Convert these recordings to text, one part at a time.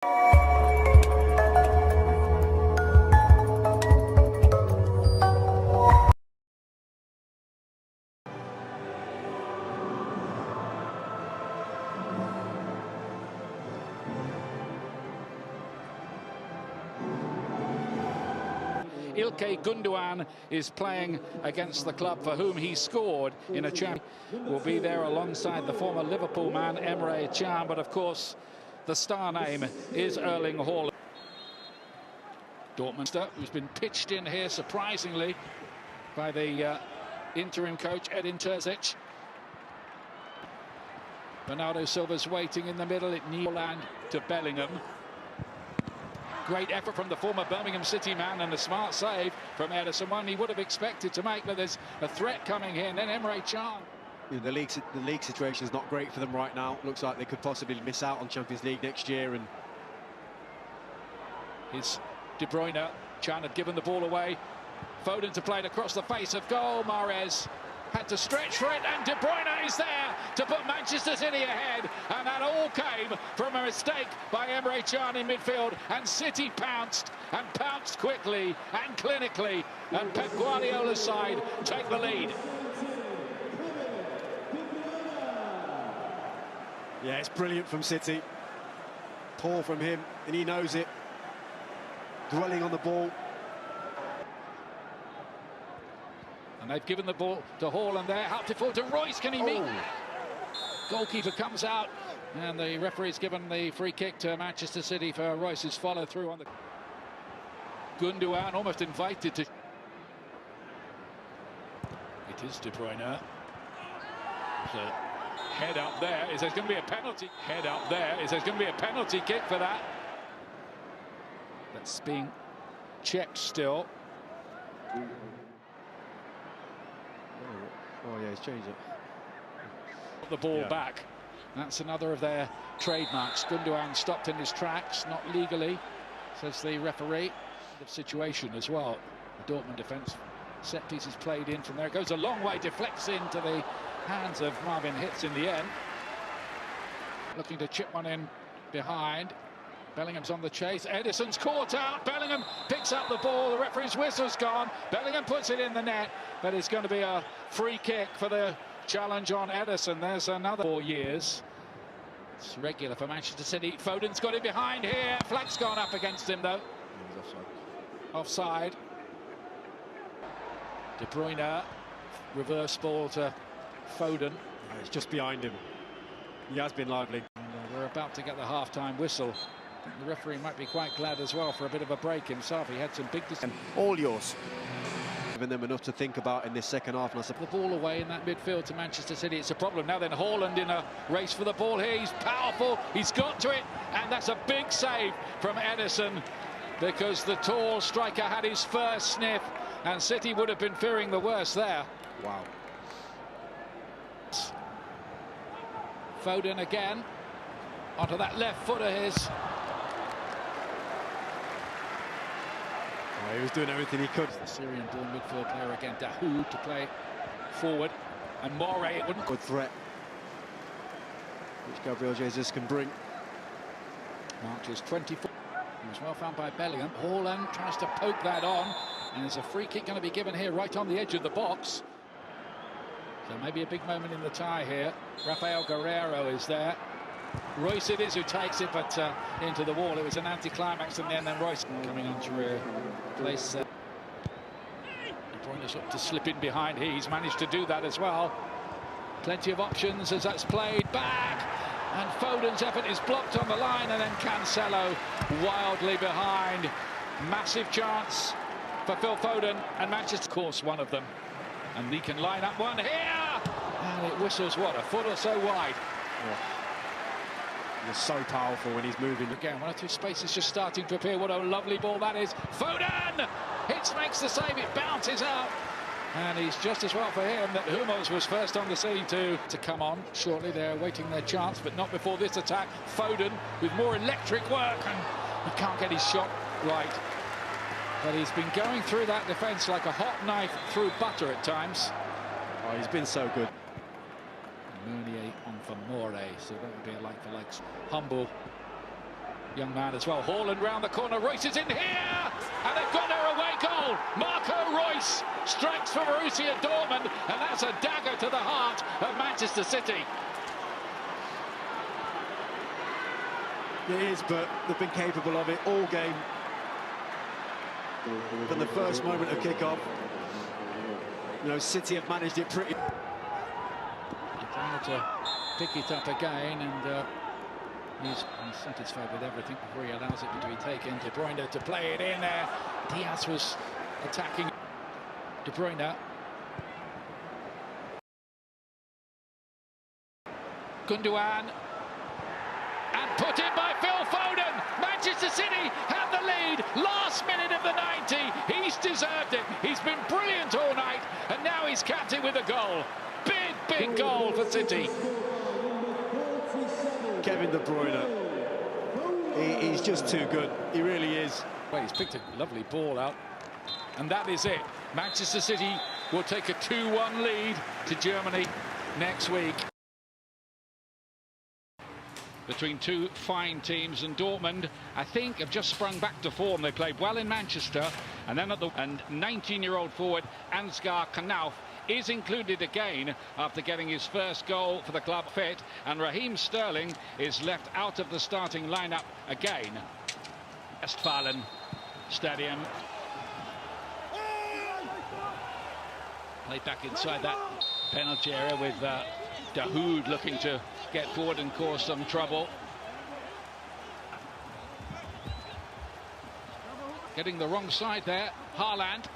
Ilkay Gundogan is playing against the club for whom he scored in a champion. Will be there alongside the former Liverpool man Emre Can, but of course the star name is Erling Haland. Dortmunder, who's been pitched in here surprisingly by the interim coach Edin Terzic. Bernardo Silva's waiting in the middle. It needs Haland to Bellingham. Great effort from the former Birmingham City man and a smart save from Ederson, one he would have expected to make, but there's a threat coming here, and then Emre Can. The league situation is not great for them right now. Looks like they could possibly miss out on Champions League next year. And it's De Bruyne. Can had given the ball away. Foden to play it across the face of goal. Mahrez had to stretch for it, and De Bruyne is there to put Manchester City ahead, and that all came from a mistake by Emre Can in midfield, and City pounced quickly and clinically, and Pep Guardiola's side take the lead. yeah, it's brilliant from City. Poor from him, and he knows it. Dwelling on the ball. And they've given the ball to Haland there. Out to forward to Royce. Can he meet? Goalkeeper comes out, and the referee's given the free kick to Manchester City for Royce's follow through on the. Gundogan almost invited to. It is De Bruyne. There's a head up there. Is there going to be a penalty? Head up there. Is there going to be a penalty kick for that? That's being checked still. Oh yeah, he's changed it. The ball back. That's another of their trademarks. Gundogan stopped in his tracks, not legally, says the referee. The situation as well. The Dortmund defence. Set pieces played in from there. It goes a long way, deflects into the hands of Marvin Hitz in the end. Looking to chip one in behind. Bellingham's on the chase. Ederson's caught out. Bellingham picks up the ball. The referee's whistle's gone. Bellingham puts it in the net, but it's going to be a free kick for the challenge on Ederson. There's another 4 years. It's regular for Manchester City. Foden's got it behind here. Flag's gone up against him though. Offside. De Bruyne, reverse ball to Foden. It's just behind him. He has been lively. We're about to get the half-time whistle. The referee might be quite glad as well for a bit of a break himself. He had some big decisions. All yours. Given them enough to think about in this second half. And the ball away in that midfield to Manchester City. It's a problem. Now then, Haland in a race for the ball here. He's powerful. He's got to it. And that's a big save from Ederson, because the tall striker had his first sniff, and City would have been fearing the worst there. Wow. Foden again onto that left foot of his. He was doing everything he could. The Syrian born midfield player again, Dahoud to play forward, and Moray, it wouldn't. Good threat, which Gabriel Jesus can bring. Marches 24. He was well found by Bellingham. Haland tries to poke that on, and there's a free kick going to be given here right on the edge of the box. So maybe a big moment in the tie here. Rafael Guerreiro is there. Royce it is who takes it, but into the wall. It was an anticlimax in the end, then Royce coming on to replace. De Bruyne's up to slip in behind here. He's managed to do that as well. Plenty of options as that's played back. And Foden's effort is blocked on the line, and then Cancelo wildly behind. Massive chance for Phil Foden, and Manchester, of course, one of them. And he can line up one here, and it whistles, what, a foot or so wide. He's so powerful when he's moving. Again, one or two spaces just starting to appear. What a lovely ball that is. Foden! Hitz makes the save, it bounces out. And he's just as well for him that Hummels was first on the scene to come on. Shortly, they're awaiting their chance, but not before this attack. Foden with more electric work, and he can't get his shot right. But he's been going through that defence like a hot knife through butter at times. Oh, he's been so good. Meunier on for Moray, so that would be a like-for-likes. Humble. young man as well. Haland round the corner. Royce is in here, and they've got their away goal. Marco Royce strikes for Borussia Dortmund, and that's a dagger to the heart of Manchester City. It is, but they've been capable of it all game. From the first moment of kick-off, you know, City have managed it pretty. Trying to pick it up again, and he's satisfied with everything before he allows it to be taken. De Bruyne to play it in there. Diaz was attacking. De Bruyne. Gundogan. And put in by Phil Foden. Manchester City have the lead. Last minute of the 90. He's deserved it. He's been brilliant all night, and now he's capped it with a goal. Big goal for City. Kevin De Bruyne. He's just too good. He really is. Well, he's picked a lovely ball out, and that is it. Manchester City will take a 2-1 lead to Germany next week. Between two fine teams, and Dortmund, I think, have just sprung back to form. They played well in Manchester, and then 19-year-old forward Ansgar Knauf is included again after getting his first goal for the club fit, and Raheem Sterling is left out of the starting lineup again. Westfalen Stadium. Played back inside that penalty area with Dahoud looking to get forward and cause some trouble. Getting the wrong side there, Haland.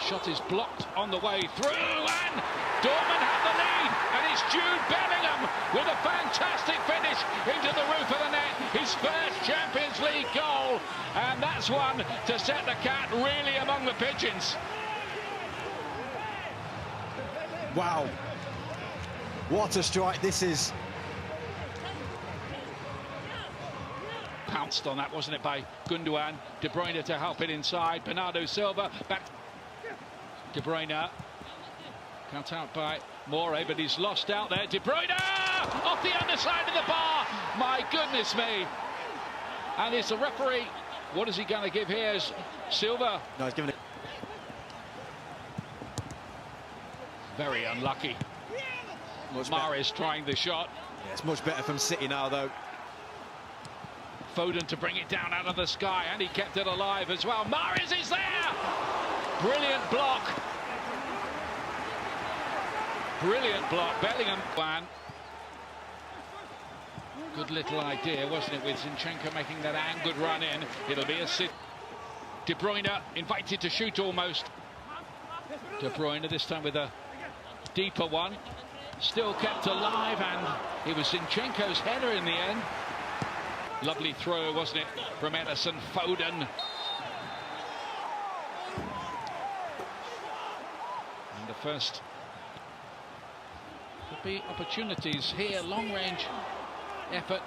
Shot is blocked on the way through, and Dortmund have the lead, and it's Jude Bellingham with a fantastic finish into the roof of the net. His first Champions League goal, and that's one to set the cat really among the pigeons. Wow. What a strike this is. Pounced on that, wasn't it, by Gundogan. De Bruyne to help it inside. Bernardo Silva back. De Bruyne cut out by Moore, but he's lost out there. De Bruyne off the underside of the bar. My goodness me. And it's the referee. What is he going to give here? Is Silva? No, he's giving it. Very unlucky. Mahrez trying the shot. Yeah, it's much better from City now, though. Foden to bring it down out of the sky, and he kept it alive as well. Mahrez is there! Brilliant block. Brilliant block. Bellingham. Good little idea, wasn't it, with Zinchenko making that good run in. It'll be a sit. De Bruyne invited to shoot almost. De Bruyne this time with a deeper one. Still kept alive, and it was Zinchenko's header in the end. Lovely throw, wasn't it, from Edison Foden. And the first could be opportunities here, long-range effort.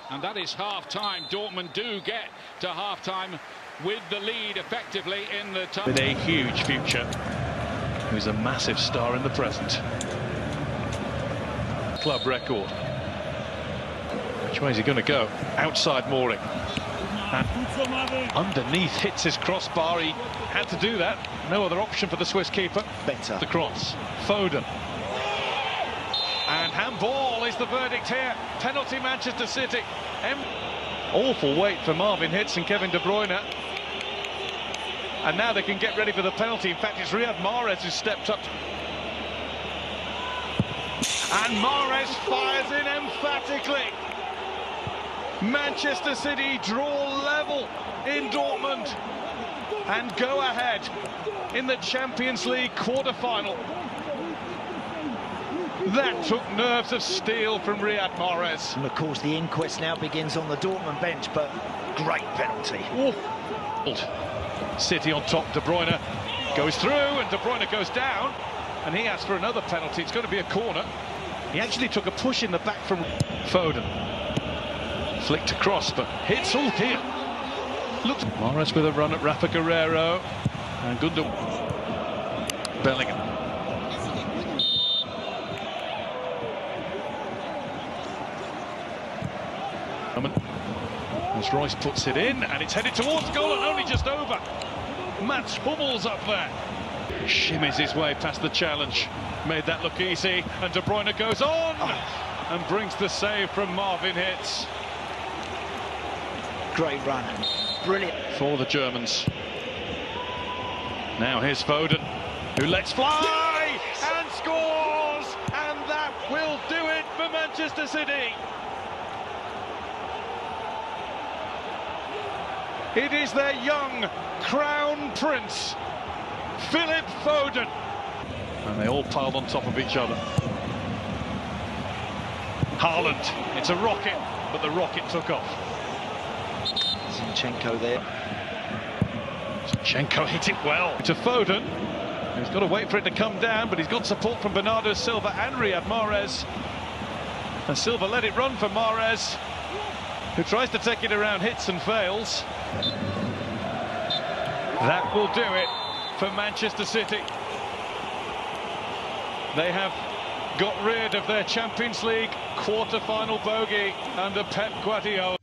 And that is half-time. Dortmund do get to half-time with the lead effectively in the time. With a huge future, who's a massive star in the present. Club record. Which way is he going to go? Outside mooring. And underneath hits his crossbar. He had to do that. No other option for the Swiss keeper. Better. The cross. Foden. And handball is the verdict here. Penalty Manchester City. Awful wait for Marvin Hitz and Kevin De Bruyne. And now they can get ready for the penalty. In fact, it's Riyad Mahrez who stepped up. And Mahrez fires in emphatically. Manchester City draw level in Dortmund and go ahead in the Champions League quarter-final. That took nerves of steel from Riyad Mahrez. And of course the inquest now begins on the Dortmund bench, but great penalty. Ooh. City on top, De Bruyne goes through and De Bruyne goes down, and he asks for another penalty. It's going to be a corner. He actually took a push in the back from Foden. Flicked across, but hits all here. Look, Mahrez with a run at Rafa Guerrero, and Bellingham. As Royce puts it in, and it's headed towards goal and only just over. Mats Hummels up there. Shimmies his way past the challenge. Made that look easy, and De Bruyne goes on and brings the save from Marvin Hitz. Great run. Brilliant. For the Germans. Now here's Foden, who lets fly and scores, and that will do it for Manchester City. It is their young crown prince, Philip Foden. And they all piled on top of each other. Haaland, it's a rocket, but the rocket took off. Zinchenko there. Zinchenko hit it well. To Foden. He's got to wait for it to come down, but he's got support from Bernardo Silva and Riyad Mahrez. And Silva let it run for Mahrez, who tries to take it around, hits and fails. That will do it for Manchester City. They have got rid of their Champions League quarter-final bogey under Pep Guardiola.